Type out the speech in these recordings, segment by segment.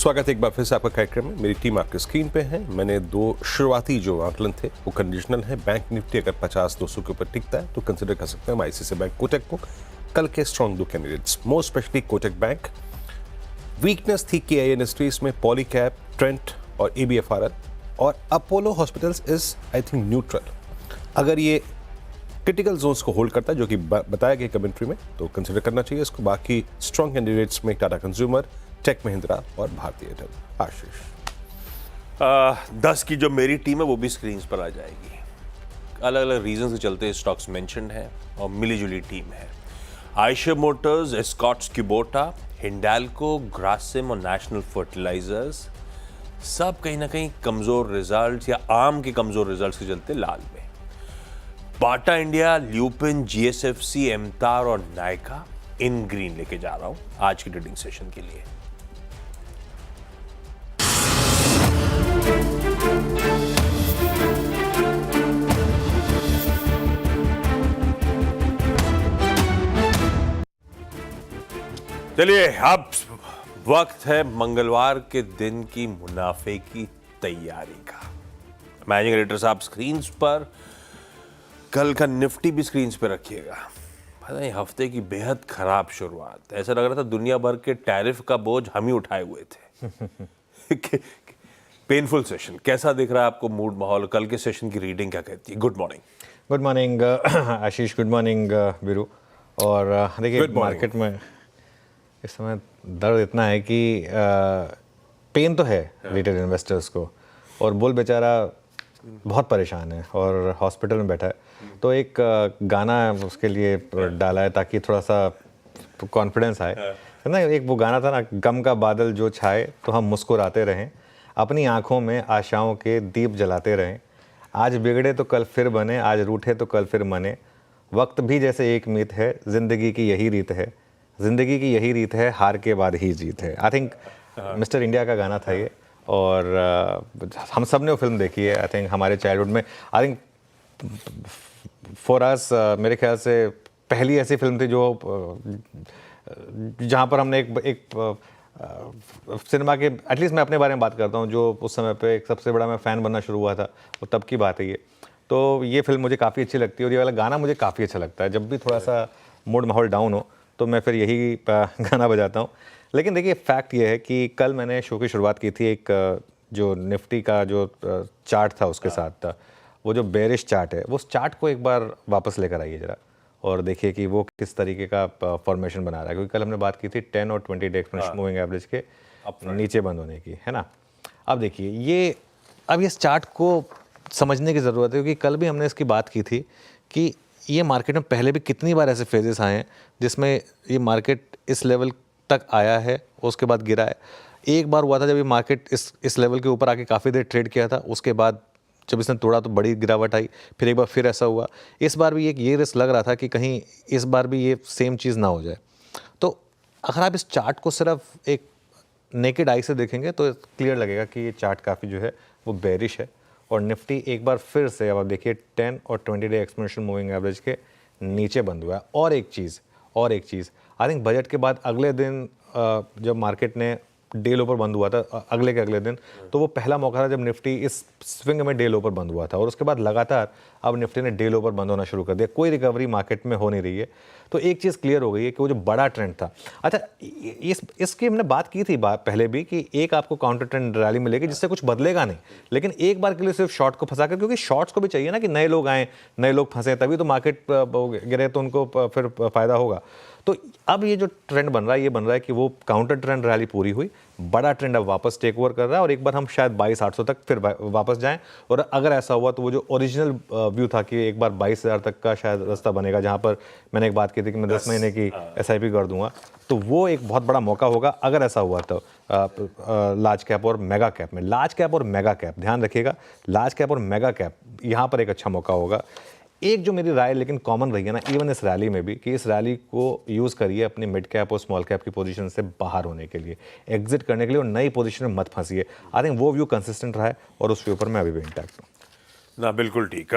स्वागत है एक बार फिर से आपका कार्यक्रम में। मेरी टीम आपके स्क्रीन पे है। मैंने दो शुरुआती जो आकलन थे वो कंडीशनल है। बैंक निफ्टी अगर 50-200 के ऊपर टिकता है तो कंसिडर कर सकते हैं हम आईसीआईसीआई बैंक, कोटक को। कल के स्ट्रॉन्ग दो candidates, most specially Kotak bank. Weakness थी कि आई इंडस्ट्रीज में पॉलीकैब, ट्रेंट और एबीएफआरएल, और Apollo hospitals is I think neutral. अगर ये क्रिटिकल जोन्स को होल्ड करता है जो कि बताया गया कमेंट्री में, तो कंसिडर करना चाहिए इसको। बाकी स्ट्रॉन्ग कैंडिडेट्स में टाटा कंज्यूमर, टेक महिंद्रा और भारतीय एयरटेल। आशीष 10 की जो मेरी टीम है वो भी स्क्रीन पर आ जाएगी। अलग अलग रीजन से चलते स्टॉक्स मेंशन्ड है और मिली जुली टीम है। Eicher Motors, Escorts Kubota, Hindalco, Grasim और नेशनल फर्टिलाइजर्स सब कहीं ना कहीं कमजोर रिजल्ट्स या आम के कमजोर रिजल्ट्स के चलते लाल में। Bata India, lupin, GSFC, MTAR और नायका इन ग्रीन लेके जा रहा हूं आज की ट्रेडिंग सेशन के लिए। चलिए, अब वक्त है मंगलवार के दिन की मुनाफे की तैयारी का। मैनेजिंग एडिटर साहब स्क्रीन पर, कल का निफ्टी भी स्क्रीन पे रखिएगा। पता नहीं, हफ्ते की बेहद खराब शुरुआत। ऐसा लग रहा था दुनिया भर के टैरिफ का बोझ हम ही उठाए हुए थे। Painful session. कैसा दिख रहा है आपको मूड, माहौल? कल के सेशन की रीडिंग क्या कहती है? Good morning. गुड मॉर्निंग आशीष, गुड मॉर्निंग वीरू। और देखिए मार्केट में इस समय दर्द इतना है कि पेन तो है रिटेल इन्वेस्टर्स को, और बुल बेचारा बहुत परेशान है और हॉस्पिटल में बैठा है। तो एक गाना उसके लिए डाला है ताकि थोड़ा सा कॉन्फिडेंस आए, है ना। एक वो गाना था ना, गम का बादल जो छाए तो हम मुस्कुराते रहें, अपनी आंखों में आशाओं के दीप जलाते रहें, आज बिगड़े तो कल फिर बने, आज रूठे तो कल फिर मने, वक्त भी जैसे एक मीत है, जिंदगी की यही रीत है, जिंदगी की यही रीत है, हार के बाद ही जीत है। आई थिंक मिस्टर इंडिया का गाना था ये, और हम सब ने वो फिल्म देखी है। आई थिंक हमारे चाइल्डहुड में, आई थिंक फॉर अस, मेरे ख्याल से पहली ऐसी फिल्म थी जो जहाँ पर हमने एक सिनेमा के, एटलीस्ट मैं अपने बारे में बात करता हूँ, जो उस समय पे एक सबसे बड़ा मैं फ़ैन बनना शुरू हुआ था, वो तब की बात है ये। तो ये फिल्म मुझे काफ़ी अच्छी लगती है और ये वाला गाना मुझे काफ़ी अच्छा लगता है। जब भी थोड़ा सा मूड माहौल डाउन हो तो मैं फिर यही गाना बजाता हूँ। लेकिन देखिए, फैक्ट ये है कि कल मैंने शो की शुरुआत की थी एक जो निफ्टी का जो चार्ट था उसके साथ था, वो जो बेरिश चार्ट है, वो उस चार्ट को एक बार वापस लेकर आइए ज़रा और देखिए कि वो किस तरीके का फॉर्मेशन बना रहा है। क्योंकि कल हमने बात की थी 10 और 20 डे एक्सपोनेंशियल मूविंग एवरेज के नीचे बंद होने की, है ना। अब देखिए ये, अब इस चार्ट को समझने की ज़रूरत है, क्योंकि कल भी हमने इसकी बात की थी कि ये मार्केट में पहले भी कितनी बार ऐसे फेजेस आए हैं जिसमें ये मार्केट इस लेवल तक आया है, उसके बाद गिरा है। एक बार हुआ था जब ये मार्केट इस लेवल के ऊपर आके काफ़ी देर ट्रेड किया था, उसके बाद जब इसने तोड़ा तो बड़ी गिरावट आई, फिर एक बार फिर ऐसा हुआ। इस बार भी ये रिस्क लग रहा था कि कहीं इस बार भी ये सेम चीज़ ना हो जाए। तो अगर आप इस चार्ट को सिर्फ एक नेकेड आई से देखेंगे तो क्लियर लगेगा कि ये चार्ट काफ़ी जो है वो बेरिश है, और निफ्टी एक बार फिर से, अब आप देखिए 10 और 20 डे एक्सपोनेंशियल मूविंग एवरेज के नीचे बंद हुआ है। और एक चीज़ आई थिंक बजट के बाद अगले दिन जब मार्केट ने डे लो पर बंद हुआ था, अगले के अगले दिन, तो वो पहला मौका था जब निफ्टी इस स्विंग में डे लो पर बंद हुआ था, और उसके बाद लगातार अब निफ्टी ने डे लो पर बंद होना शुरू कर दिया। कोई रिकवरी मार्केट में हो नहीं रही है। तो एक चीज़ क्लियर हो गई है कि वो जो बड़ा ट्रेंड था, अच्छा इसकी हमने बात की थी पहले भी कि एक आपको काउंटर ट्रेंड रैली मिलेगी जिससे कुछ बदलेगा नहीं, लेकिन एक बार के लिए सिर्फ शॉर्ट को फंसा कर, क्योंकि शॉर्ट्स को भी चाहिए ना कि नए लोग आएँ, नए लोग फंसे, तभी तो मार्केट गिरे तो उनको फिर फ़ायदा होगा। तो अब ये जो ट्रेंड बन रहा है, ये बन रहा है कि वो काउंटर ट्रेंड रैली पूरी हुई, बड़ा ट्रेंड अब वापस टेक ओवर कर रहा है, और एक बार हम शायद 22,800 तक फिर वापस जाएं। और अगर ऐसा हुआ तो वो जो ओरिजिनल व्यू था कि एक बार 22,000 तक का शायद रास्ता बनेगा, जहां पर मैंने एक बात की थी कि मैं 10 महीने की SIP कर दूंगा, तो वो एक बहुत बड़ा मौका होगा अगर ऐसा हुआ तो लार्ज कैप और मेगा कैप में। लार्ज कैप और मेगा कैप, ध्यान रखिएगा, लार्ज कैप और मेगा कैप यहाँ पर एक अच्छा मौका होगा। एक जो मेरी राय लेकिन कॉमन रही है ना, इवन इस रैली में भी, कि इस रैली को यूज़ करिए अपनी मिड कैप और स्मॉल कैप की पोजीशन से बाहर होने के लिए, एग्जिट करने के लिए, और नई पोजीशन में मत फंसिए। आई थिंक वो व्यू कंसिस्टेंट रहा है और उसके ऊपर मैं अभी भी इंटैक्ट हूँ ना। बिल्कुल ठीक।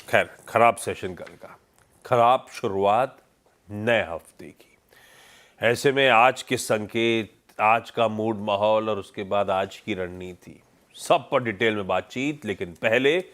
खैर, खराब सेशन कल का, खराब शुरुआत नए हफ्ते की। ऐसे में आज के संकेत आज का मूड माहौल और उसके बाद आज की रणनीति सब पर डिटेल में बातचीत। लेकिन पहले